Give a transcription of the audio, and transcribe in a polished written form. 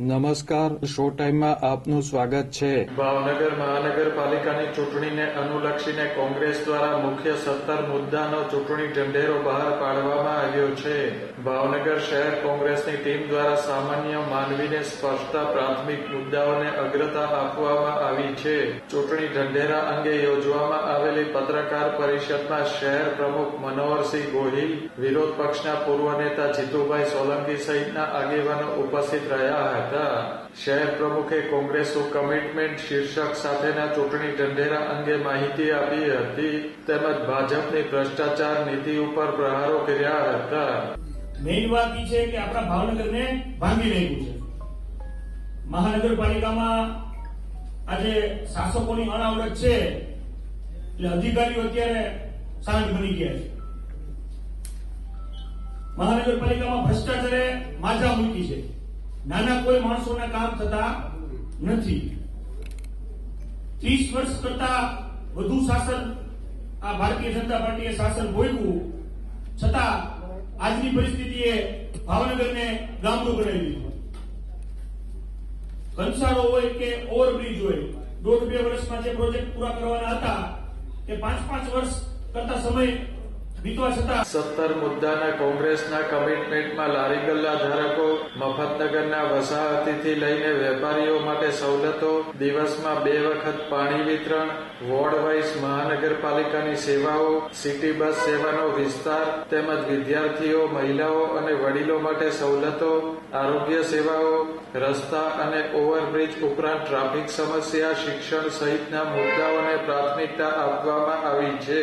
નમસ્કાર, શો ટાઈમમાં આપનું સ્વાગત છે. ભાવનગર મહાનગરપાલિકાની ચૂંટણીને અનુલક્ષીને કોંગ્રેસ દ્વારા મુખ્ય 17 મુદ્દાનો ચૂંટણી ઢંઢેરો બહાર પાડવામાં આવ્યો છે. ભાવનગર શહેર કોંગ્રેસની ટીમ દ્વારા સામાન્ય માનવીને સ્પર્શતા પ્રાથમિક મુદ્દાઓને અગ્રતા આપવામાં આવી છે. ચૂંટણી ઢંઢેરા અંગે યોજવામાં આવેલી પત્રકાર પરિષદમાં શહેર પ્રમુખ મનોહરસિંહ ગોહિલ, વિરોધ પક્ષના પૂર્વ નેતા જીતુભાઈ સોલંકી સહિતના આગેવાનો ઉપસ્થિત રહ્યા હતા. શહેર પ્રમુખે કોંગ્રેસનું કમિટમેન્ટ શીર્ષક સાથેના ચૂંટણી ઢંઢેરા અંગે માહિતી આપી હતી તેમજ ભાજપની ભ્રષ્ટાચાર નીતિ ઉપર પ્રહારો કર્યા હતા. મેઇન વાત એ છે કે આપણા ભાવનગરને ભાંગી નાખ્યું છે. મહાનગરપાલિકામાં આજે શાસકોની અનાવરત છે એટલે અધિકારીઓ અત્યારે શાંત બની ગયા છે. મહાનગરપાલિકામાં ભ્રષ્ટાચારે માજા મૂકી છે. નાના કોઈ માણસોના કામ થતા નથી. 30 વર્ષ કરતા વધુ શાસન આ ભારતીય જનતા પાર્ટીએ શાસન ભોગવ્યું છતાં આજની પરિસ્થિતિએ ભાવનગરને ગામડું બનાવી દીધું. કંસાળો હોય કે ઓવરબ્રિજ હોય, 1.5-2 વર્ષમાં જે પ્રોજેક્ટ પૂરા કરવાના હતા તે 5-5 વર્ષ કરતા સમય વીતવા છતાં 17 મુદ્દાના કોંગ્રેસના કમિટમેન્ટમાં લારી ગલ્લા ધારકો, મફતનગરના વસાહતીથી લઈને વેપારીઓ માટે સવલતો, દિવસમાં 2 વખત પાણી વિતરણ, વોર્ડ વાઇઝ મહાનગરપાલિકાની સેવાઓ, સિટી બસ સેવાનો વિસ્તાર તેમજ વિદ્યાર્થીઓ, મહિલાઓ અને વડીલો માટે સવલતો, આરોગ્ય સેવાઓ, રસ્તા અને ઓવરબ્રિજ ઉપરાંત ટ્રાફિક સમસ્યા, શિક્ષણ સહિતના મુદ્દાઓને પ્રાથમિકતા આપવામાં આવી છે.